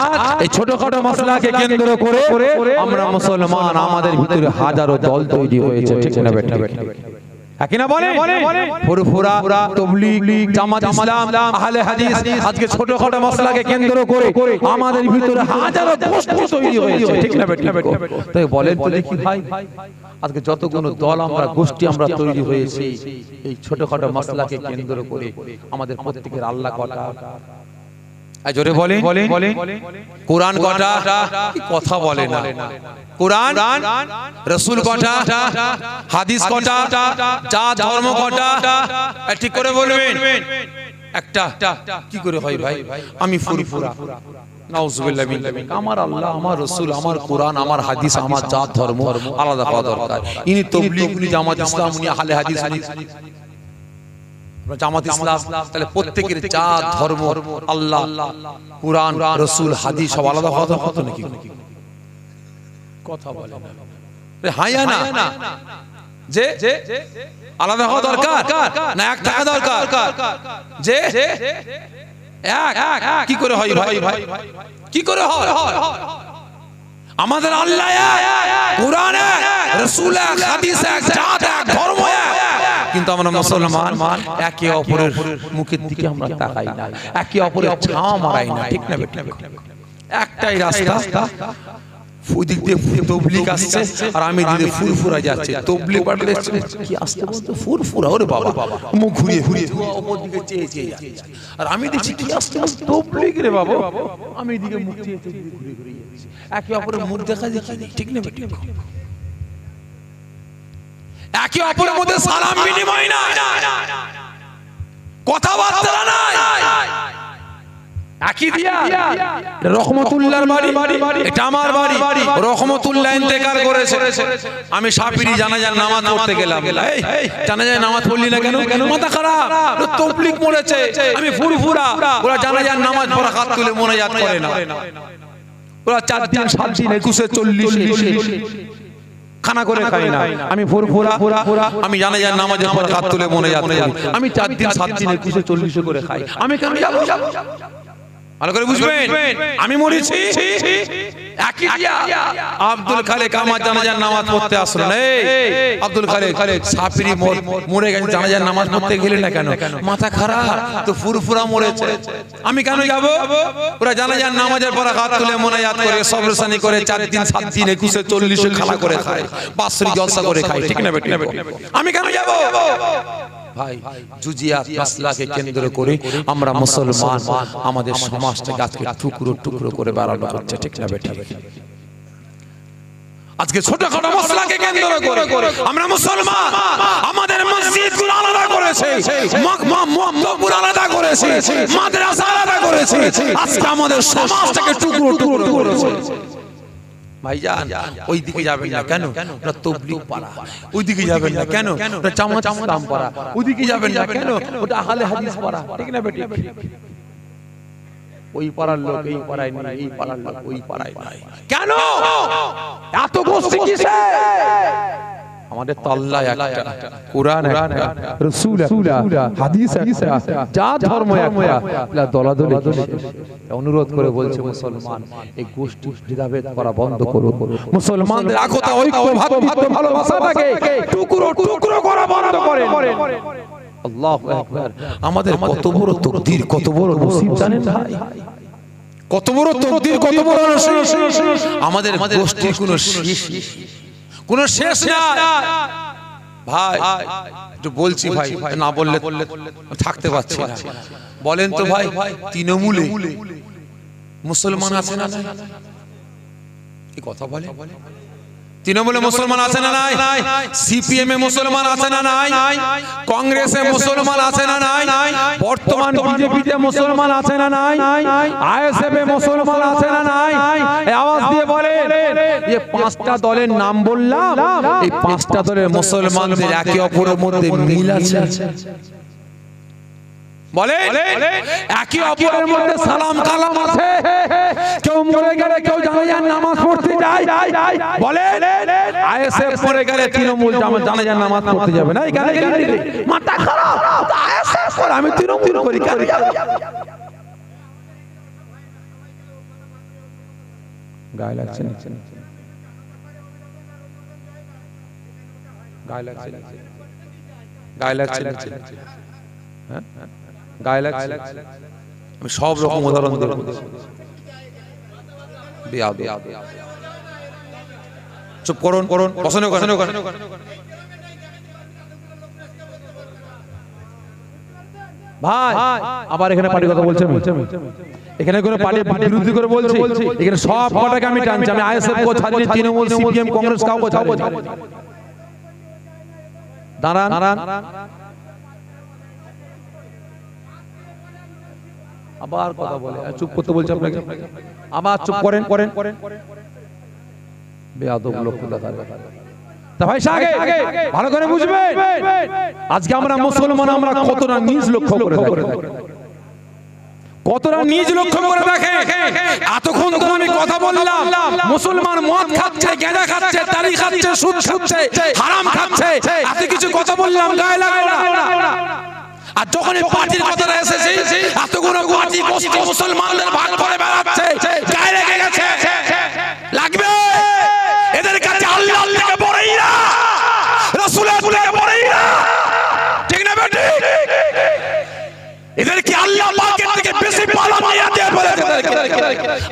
এই ছোটখাটো মাসলাকে কেন্দ্র করে আমরা মুসলমান আমাদের ভিতরে হাজারো দল তৈরি হয়েছে ঠিক না বেঠিক কিনা বলে ফুরফুরা তাবলীগ জামাত ইসলাম আহলে হাদিস আজকে ছোটখাটো মাসলাকে কেন্দ্র করে আমাদের ভিতরে হাজারো গোষ্ঠী তৈরি হয়েছে ঠিক না বেঠিক তাই বলেন তো দেখি ভাই আজকে যতগুলো দল আমরা গোষ্ঠী আমরা তৈরি হয়েছে এই ছোটখাটো মাসলাকে কেন্দ্র করে আমাদের প্রত্যেকের আল্লাহ কটা জোরে বলেন কোরআন কটা কথা বলে না কোরআন রাসূল কটা হাদিস কটা যা ধর্ম কটা ঠিক করে বলবেন একটা কি করে হয় ভাই আমি ফুরফুরা নাউজুবিল্লাহ আমার আল্লাহ আমার রাসূল আমার কোরআন আমার হাদিস আমার জাত ধর্ম আলাদা হওয়া দরকার ইনি তাবলীগ উনি জামাত ইসলাম উনি আহলে হাদিস জামাত ইসলাম তাহলে প্রত্যেকের জাত ধর্ম আল্লাহ কোরআন রাসূল হাদিস সব আলাদা হতো নাকি কথা বলে না হায়া না যে আলাদা হওয়া দরকার না এক থাকা দরকার? যে এক কি করে হয় ভাই? কি করে হয়? আমাদের আল্লাহ এক, কোরআন এক, রাসূল এক, হাদিস এক, জাত এক, ধর্ম এক, কিন্তু আমরা মুসলমান একে অপরের মুখের দিকে আমরা তাকাই না, একে অপরের ছায়া মারাই না, ঠিক না বেটা? একটাই রাস্তা, ওদিক দিয়ে তবলিগ আসছে আর আমি দিকে ফুরফুরা যাচ্ছে। তবলিগ পাঠালে কি আসতে বলতো ফুরফুরা, ওরে বাবা মুখ ঘুরিয়ে ঘুরিয়ে ওপর দিকে চেয়ে চেয়ে যাচ্ছে, আর আমি দেখছি কি আসতে বলতো তবলিগ রে বাবা, আমি এদিকে মুখ চেয়ে চেয়ে ঘুরিয়ে ঘুরিয়ে যাচ্ছি, একে অপরের মুখ দেখা দেখি, ঠিক না বেটা? একে অপরের মধ্যে সালাম বিনিময় নাই, কথাবার্তা নাই। একই দিয়া রহমতুল্লাহর বাড়ি, এটা আমার বাড়ি, রহমতুল্লাহ ইন্তেকাল করেছে, আমি শাফিঈ জানাজার নামাজ পড়তে গেলাম, এই জানাজার নামাজ পড়লি না কেন? মাথা খারাপ, তবলিগ মরেছে, আমি ফুরফুরা, ওরা জানাজার নামাজ পড়া হাত তুলে মোনাজাত করে না, ওরা 4 দিন 7 দিন 21 40 খানা করে খাই না, আমি ফুরফুরা, আমি জানাজার নামাজের পর হাত তুলে মোনাজাত করি, আমি 4 দিন 7 দিন 21 40 করে খাই, আমি কেন যাব? ভালো করে বুঝবেন, আমি মরেছি একই দিয়া আব্দুল খালেক আমার জানাজার নামাজ পড়তে আসলো না। আব্দুল খালেক শাফিঈ মরে গেছে, জানাজার নামাজ পড়তে গেলেন না কেন? মাথা খারাপ, তো ফুরফুরা মরেছে, আমি কেন যাব? ওরা জানাজার নামাজের পর হাত তুলে মোনাজাত করে সবরসানি করে 4 দিন 7 দিন 21 40 খানা করে খায়, বাসরি জলসা করে খায়, ঠিক না বেটা? আমি কেন যাব? ভাই জুজিয়াত মাসলাকে কেন্দ্র করে আমরা মুসলমান আমাদের সমাজটাকে আজকে টুকরো টুকরো করে বাড়ানো হচ্ছে, ঠিক না বেটা? আজকে ছোটখাটো মাসলাকে কেন্দ্র করে আমরা মুসলমান আমাদের মসজিদগুলো আলাদা করেছে, মক্তবগুলো আলাদা করেছে, মাদ্রাসা আলাদা করেছে, আজকে আমাদের সমাজটাকে টুকরো টুকরো করেছে। ভাইজান ওই দিকে যাবেন না কেন? ওরা তবলিগ পাড়া। ওই দিকে যাবেন না কেন? ওরা জামাত ইসলাম পাড়া। ওই দিকে যাবেন না কেন? ওটা আহলে হাদিস পাড়া, ঠিক না বেটি? ওই পাড়ার লোক এই পাড়ায় নেই, এই পাড়ার লোক ওই পাড়ায় নাই, কেন এত গোষ্ঠী কিসে? আমাদের তো আল্লাহ একটা, কোরআন একটা, রাসূল একটা, হাদিস একটা, যা ধর্ম একটা, দলাদলি। অনুরোধ করে বলছে মুসলমান এই গোষ্ঠী ভেদাভেদ করা বন্ধ করো, মুসলমানদের একতা ঐক্য ভাতৃত্ব ভালোবাসাটাকে টুকরো টুকরো করা বন্ধ করেন। আল্লাহু আকবার। আমাদের কত বড় তাকদীর, কত বড় নসিব জানেন ভাই? কত বড় তাকদীর, কত বড় নসিব। আমাদের গোষ্ঠীর কোনো শেষ না ভাই। একটু বলছি ভাই, না বললে থাকতে পারছি না। বলেন তো ভাই, তৃণমূলে মুসলমান আছে না? কি কথা বলে? তৃণমূলে মুসলমান আছে না নাই? সিপিএম এ মুসলমান আছে না নাই? কংগ্রেসে মুসলমান আছে না নাই? বর্তমান বিজেপিতে মুসলমান আছে না নাই? আইএসএফ এ মুসলমান আছে না নাই? এই আওয়াজ দিয়ে বলেন, এই 5টা দলের নাম বললাম, এই 5টা দলের মুসলমানদের একে অপরের মধ্যে মিল আছে। বলে একে অপরের মধ্যে সালাম কালাম আছে। কেউ মরে গেলে কেউ জানাজার নামাজ পড়তে যায়, বলে আইএসএফ মরে গেলে তৃণমূল জানাজার নামাজ পড়তে যাবে না। এখানে মাথা খারাপ, আইএসএফ করে আমি তৃণমূল করি কেন? গায়ে লাগছে না, গায়ে লাগছে, গায়ে লাগছে, হ্যাঁ গায়ে লাগছে। আমি সব রকম উদাহরণ দেব। চুপ করুন, বসনে ভাই। আবার এখানে পার্টি কথা বলছে, এখানে কোনো পার্টির বিরোধী করে বলছি? এখানে সব কটাকে আমি টানছি। আমি আইএসএফ কো ছাড়িনি, তৃণমূল, সিপিএম, কংগ্রেস কাউকে ছাড়িনি। দাঁড়ান, আবার কথা বলে, চুপ করতে বলছে আপনাকে, আবার চুপ করেন। বেয়াদব লোক কোথাকার। তা ভাই সাহেব ভালো করে বুঝবেন, আজকে আমরা মুসলমান আমরা কতটা নিজ লক্ষ্য করে থাকি। কতটা নিজ লক্ষ্য করে দেখে। এতক্ষণ তো আমি কথা বললাম, মুসলমান মদ খাচ্ছে, গাঁজা খাচ্ছে, তারি খাচ্ছে, সুদ খাচ্ছে, হারাম খাচ্ছে, এত কিছু কথা বললাম, গায়ে লাগে না। আর যখন এই পার্টির কথাটা এসেছে, এতগুলো পার্টি বস্তু মুসলমানদের ভাগ করে বেড়াচ্ছে, গায়ে লেগে গেছে। লাগবে এদের কাছে আল্লাহ থেকে বড়ই না, রাসূলের থেকে বড়ই না, ঠিক না বেটি? এদের কি আল্লাহ পাকের থেকে বেশি পালন নিয়ে দিয়ে বলেছে?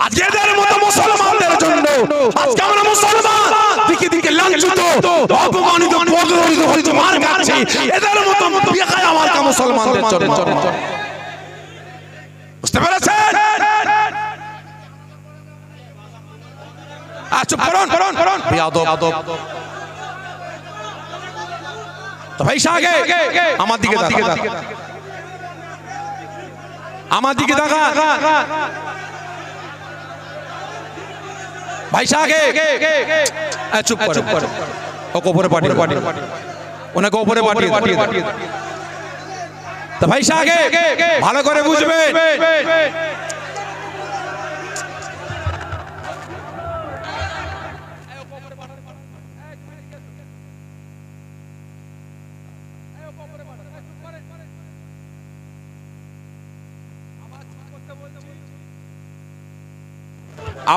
আজ এদের মতো মুসলমানদের জন্য আজকে আমরা মুসলমান দিকে দিকে লাঞ্ছিত, অপমানিত, পদদলিত হয়েছে, মার খাচ্ছি। এদের মতো বেকায় আমার কা মুসলমানদের জন্য। বুঝতে পেরেছেন? আচ্ছা করুন বেয়াদব। তো ভাই আগে আমার দিকে তাকা, আমার দিকে দেখা ভাই সাগে। চুপ কর, ওকে উপরে পাঠিয়ে, ওনাকে উপরে পাঠিয়ে। তো ভাই সাগে ভালো করে বুঝবে,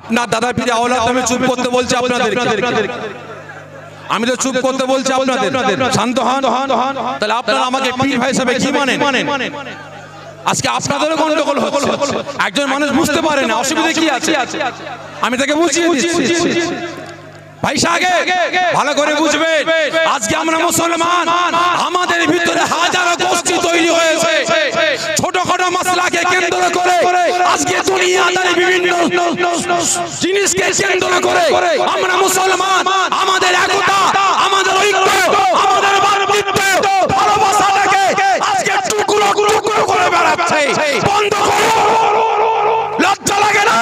আপনার দাদা পীর আওলাদ আমি চুপ করতে বলছি আপনাদের, আমি তো চুপ করতে বলছি আপনাদের, শান্ত হন। তাহলে আপনারা আমাকে পীর ভাই হিসেবে কি মানেন? আজকে আপনাদেরও গন্ডগোল হচ্ছে, একজন মানুষ বুঝতে পারে না, অসুবিধা কি আছে আমি তাকে বুঝিয়ে দিচ্ছি। ভাই সাগে ভালো করে বুঝবে, আজকে আমরা মুসলমান, আমাদের ভিতরে হাজারো গোষ্ঠী তৈরি হয়েছে, ছোটখাটো মাসলাকে কেন্দ্র করে আজকে দুনিয়াদারি বিভিন্ন জিনিসকে কেন্দ্র করে আমরা মুসলমান, আমাদের একতা, আমাদের ঐক্য, আমাদের ভাতৃত্ব, ভালোবাসাটাকে আজকে টুকরো টুকরো করে বেড়াচ্ছে। বন্ধ করো, লজ্জা লাগে না?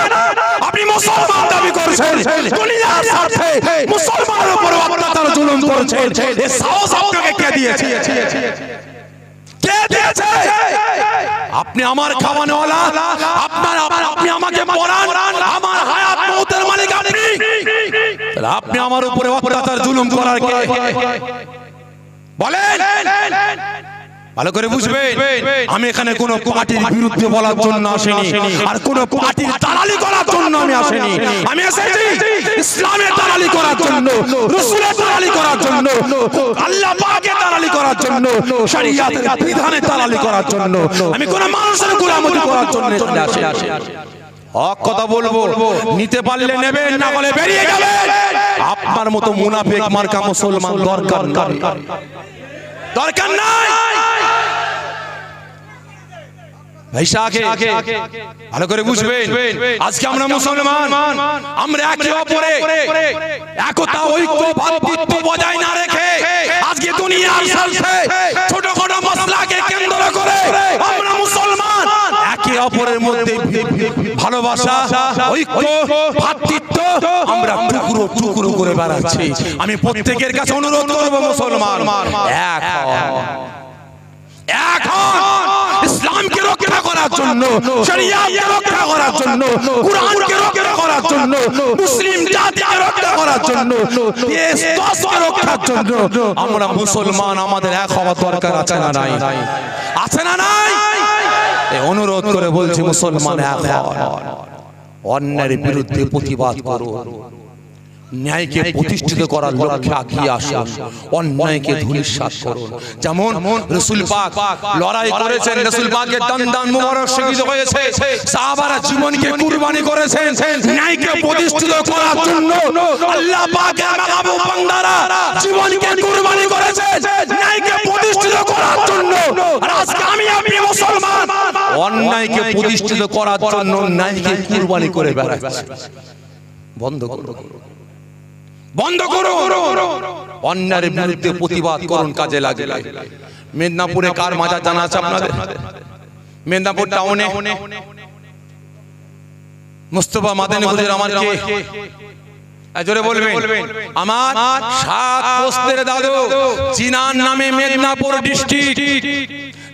আপনি মুসলমান দাবি করছেন, দুনিয়ার স্বার্থে মুসলমানের উপর অত্যাচার জুলুম করছেন, এই সাহস আপনাকে কে দিয়েছে? কে দিয়েছে? আপনি আমার খাওয়ানোওয়ালা, আপনি আমাকে পড়ান, আমার হায়াত মওতের মালিক আপনি, তাহলে আপনি আমার উপরে অত্যাচার জুলুম করার কে? বলেন। ভালো করে বুঝবেন, আমি এখানে কোনো পার্টির বিরুদ্ধে বলার জন্য আসেনি, আর কোনো পার্টির দালালি করার জন্য আমি আসেনি। আমি এসেছি ইসলামের দালালি করার জন্য, রাসূলের দালালি করার জন্য, আল্লাহ পাকের দালালি করার জন্য, শরীয়তের বিধানের দালালি করার জন্য। আমি কোনো মানুষের গোলামি করার জন্য এখানে আসি। হক কথা বলবো, নিতে পারলে নেবেন, না বলে বেরিয়ে যাবেন। আপনার মতো মুনাফিক মার্কা মুসলমান দরকার নাই। ভাই সাগে ভালো করে বুঝবেন, আজকে আমরা মুসলমান, আমরা একে অপরে একতা, ঐক্য, ভাতৃত্ব বজায় না রেখে আজকে দুনিয়ার স্বার্থে ছোটখাটো মাসলাকে কেন্দ্র করে আমরা মুসলমান একে অপরের মধ্যে ভালোবাসা, ঐক্য, ভাতৃত্ব আমরা টুকরো টুকরো করে বেড়াচ্ছি। আমি প্রত্যেকের কাছে অনুরোধ করব, মুসলমান এখন ইসলামকে রক্ষা করার জন্য, শরিয়াতকে রক্ষা করার জন্য, কুরআনকে রক্ষা করার জন্য, মুসলিম জাতিকে রক্ষা করার জন্য, দেশকে রক্ষার জন্য আমরা মুসলমান, আমাদের এক হওয়া দরকার আছে না নাই? আছে না নাই? এই অনুরোধ করে বলছি, মুসলমান এক হন, অন্যায়ের বিরুদ্ধে প্রতিবাদ করুন, ন্যায়কে প্রতিষ্ঠিত করার লক্ষ্যে আগিয়ে আসুন, অন্যায়কে ধূলিসাৎ করুন। যেমন রাসূল পাক লড়াই করেছেন, রাসূল পাকের দান মুবারক শহীদ হয়েছে, সাহাবারা জীবনকে কুরবানি করেছেন ন্যায়কে প্রতিষ্ঠিত করার জন্য। আল্লাহ পাকের মাহবুব বান্দারা জীবনকে কুরবানি করেছেন ন্যায়কে প্রতিষ্ঠিত করার জন্য। আর আজকে আমি আপনি মুসলমান অন্যায়কে প্রতিষ্ঠিত করার জন্য ন্যায়কে কুরবানি করে বেড়াচ্ছি। বন্ধ করুন, বন্ধ করুন, অন্যায়ের বিরুদ্ধে প্রতিবাদ করুন, কাজে লাগে। মেদিনীপুরে কার মাজার জানা আছে আপনাদের? মেদিনীপুর টাউনে মুস্তাফা মাদানী হুজুর আমার কে? জোরে বলবেন। আমার 7 পোস্তের দাদু, জিনার নামে মেদিনীপুর ডিস্ট্রিক্ট,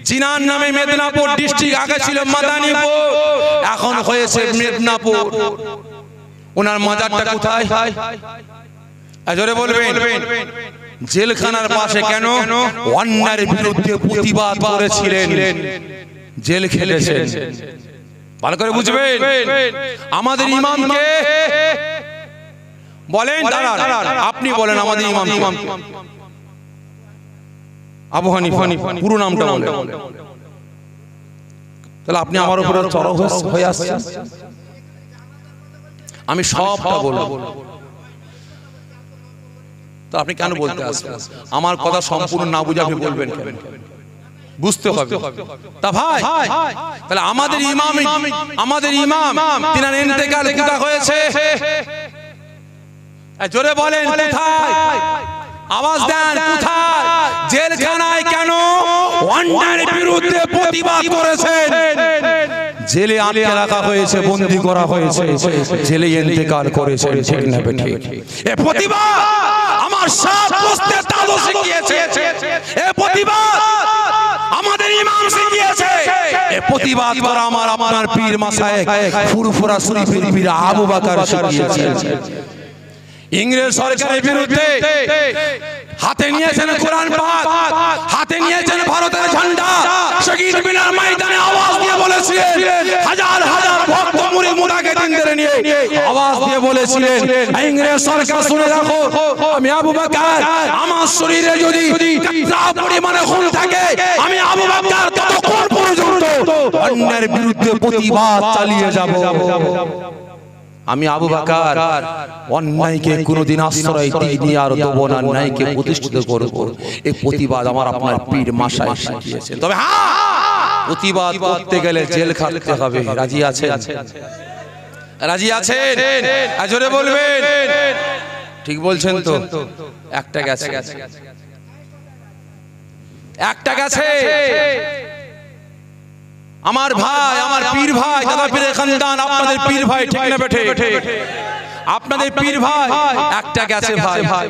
জিনার নামে মেদিনীপুর ডিস্ট্রিক্ট, আগে ছিল মাদারীপুর, এখন হয়েছে মেদিনীপুর। ওনার মাজারটা কোথায়? জোরে বলবেন। জেলখানার পাশে। কেন? অন্যায়ের বিরুদ্ধে প্রতিবাদ করেছিলেন, জেল খেলেছেন। ভালো করে বুঝবেন। আমাদের ইমামকে বলেন, দাঁড়ান আপনি বলেন আমাদের ইমাম আবু হানিফা, পুরো নামটা বলেন। তাহলে আপনি আমার উপরে চড়াও হয়ে আসছেন। আমি সবটা বলবো, তো আপনি কেন বলতে আসবেন? আমার কথা সম্পূর্ণ না বুঝে আপনি বলবেন কেন? বুঝতে হবে। তা ভাই, তাহলে আমাদের ইমাম তিনার ইন্তেকাল কোথায় হয়েছে? জোরে বলেন কোথায়? আওয়াজ দেন কোথায়? জেলখানায়। কেন? অন্যায়ের বিরুদ্ধে প্রতিবাদ করেছেন, জেলে আটকে রাখা হয়েছে, বন্দী করা হয়েছে, জেলে ইন্তেকাল করেছেন। ঠিক না বেঠিক? এই প্রতিবাদ আমার সাত বস্তে দাদু শিখিয়েছে, এই প্রতিবাদ আমাদের ইমাম শিখিয়েছে, এই প্রতিবাদ করা আমার আপনার পীর মাশায়েখ ফুরফুরা শরীফের পীর আবু বকর শিখিয়েছে। ইংরেজ সরকারের বিরুদ্ধে হাতে নিয়েছেন কোরআন পাক, হাতে নিয়েছেন ভারতের ঝান্ডা, শহীদ মিনার ময়দানে আওয়াজ দিয়ে বলেছিলেন, হাজার হাজার ভক্ত মুরিদ মুজাহিদিনদের নিয়ে আওয়াজ দিয়ে বলেছিলেন, ইংরেজ সরকার শুনে রাখো, আমি আবু বকর, আমার শরীরে যদি কাতরা পরিমাণে খুন থাকে, আমি আবু বকর ততক্ষণ পর্যন্ত অন্যের বিরুদ্ধে প্রতিবাদ চালিয়ে যাব। আমি আবু বকর অন্যায়কে কোনোদিন আশ্রয় দিইনি আর দেব না, ন্যায়কে প্রতিষ্ঠিত করব। এই প্রতিবাদ আমার আপনার পীর মাশায়েখ শিখিয়েছেন। তবে হ্যাঁ, প্রতিবাদ করতে গেলে জেল খাটতে হবে। রাজি আছেন? রাজি আছেন? জোরে বলবেন। ঠিক বলছেন তো? একটা গেছে, একটা গেছে। আমার ভাই, আমার পীর ভাই, দাদা পীরের খানদান, আপনাদের পীর ভাই, ঠিক না বেঠে? আপনাদের পীর ভাই একটা গেছে ভাই।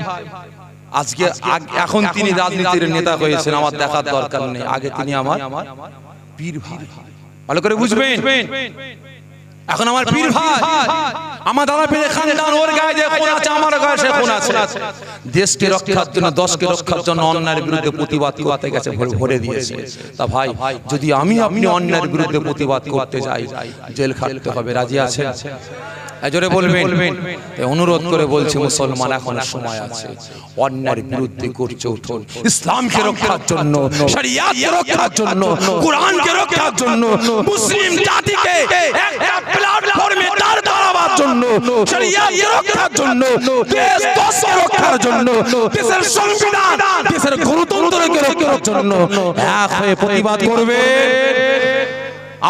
আজকে এখন তিনি রাজনীতির নেতা হয়েছেন, আমার দেখার দরকার নেই, আগে তিনি আমার পীর ভাই। ভালো করে বুঝবেন। এখন আমার পীর ভাই, আমার দাদা পীরের খানদান, ওর গায়ে যে খুন আছে আমার গায়ে সে খুন আছে। দেশকে রক্ষার জন্য, দশকে রক্ষার জন্য অন্যায়ের বিরুদ্ধে প্রতিবাদ করতে গেছে, ভরে দিয়েছে। তা ভাই, যদি আমি আপনি অন্যায়ের বিরুদ্ধে প্রতিবাদ করতে যাই, জেল খাটতে হবে। রাজি আছে? জোরে বলবেন। অনুরোধ করে বলছি, মুসলমান এখনো সময় আছে, অন্যায়ের বিরুদ্ধে গর্জে উঠুন। ইসলামকে রক্ষার জন্য, শরিয়াতকে রক্ষার জন্য, কোরআনকে রক্ষার জন্য, মুসলিম জাতিকে একটা প্ল্যাটফর্মে দাঁড় করাবার জন্য, শরিয়াতকে রক্ষার জন্য, দেশ দশ রক্ষার জন্য, দেশের সংবিধান, দেশের গণতন্ত্রকে রক্ষার জন্য এক হয়ে প্রতিবাদ করবে।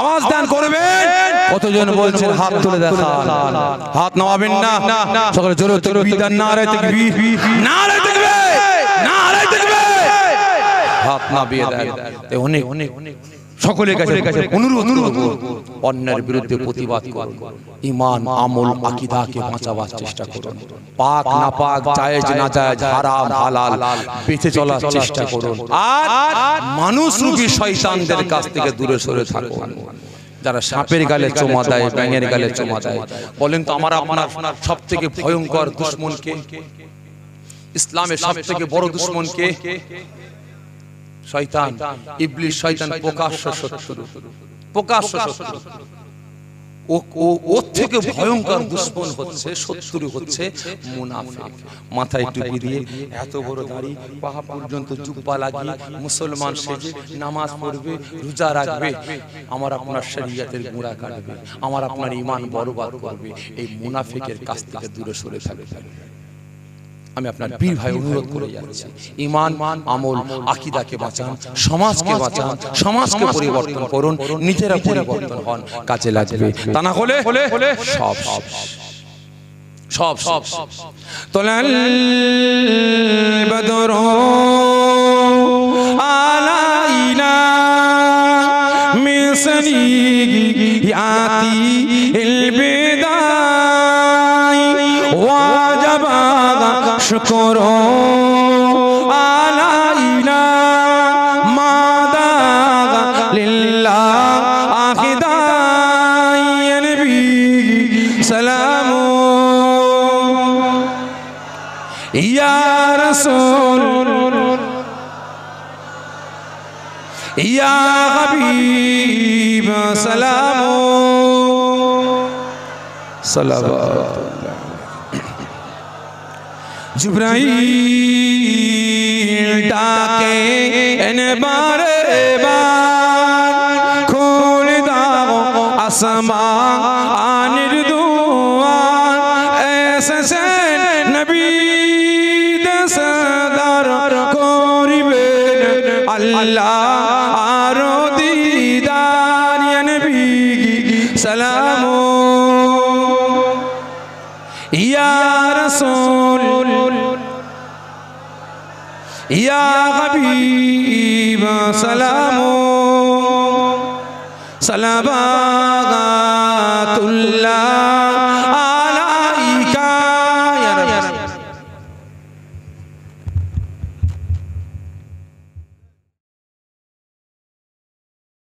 আওয়াজ দান করবেন। কতজন বলছেন? হাত তুলে দেখান। হাত নামাবেন না, সকলে জোরে তাকবীর দেন। নারে তাকবীর, নারে তাকবীর, নারে তাকবীর। হাত নামিয়ে দেন। অনেক সকলের কাছে অনুরোধ করব, অন্যায়ের বিরুদ্ধে প্রতিবাদ করুন, ঈমান, আমল, আকীদাকে বাঁচাবার চেষ্টা করুন। পাক না পাক, জায়েজ না জায়েজ, হারাম হালাল বেঁচে চলার চেষ্টা করুন। আর মানুষরূপী শয়তানদের কাছ থেকে দূরে সরে থাকুন, যারা সাপের গালে চুমা দেয়, ব্যাঙের গালে চুমা দেয়। বলেন তো, আমার আপনার সবথেকে ভয়ঙ্কর দুশমন কে? ইসলামের সবথেকে বড় দুশমন কে? শয়তান, ইবলিস। শয়তান প্রকাশ্য শত্রু, প্রকাশ্য শত্রু। ওর থেকে ভয়ঙ্কর দুশমন হচ্ছে, শত্রু হচ্ছে মুনাফিক। মাথায় টুপি দিয়ে, এত বড় দাড়ি, পা পর্যন্ত জুব্বা লাগিয়ে মুসলমান সেজে নামাজ পড়বে, রোজা রাখবে, আমার আপনার শরীয়তের গুঁড়া কাটবে, আমার আপনার ঈমান বরবাদ করবে। এই মুনাফিকের কাছ থেকে দূরে সরে থাকবে। আমি আপনার পীর ভাই অনুরোধ করে যাচ্ছি, ঈমান, আমল, আকীদাকে বাঁচান, সমাজকে বাঁচান, সমাজকে পরিবর্তন করুন, নিজেরা পরিবর্তন হন, কাজে লাগবে। তা না হলে সব তোলাল বদরু আলাইনা মিসনিয়াতি ইল বিদাই ওয়াজাবা শুকরু আলাইনা মাদা या रसूल या हबीब सलामो सलावत जिब्राइल डाके इन बारे बार खोल दाओ आसमान दुआर ऐसे से नबी दसदार कोरिबेन अल्लाह आरो दीदार या नबी सलामो या रसूल या हबीब सलामो सलावतुल्लाह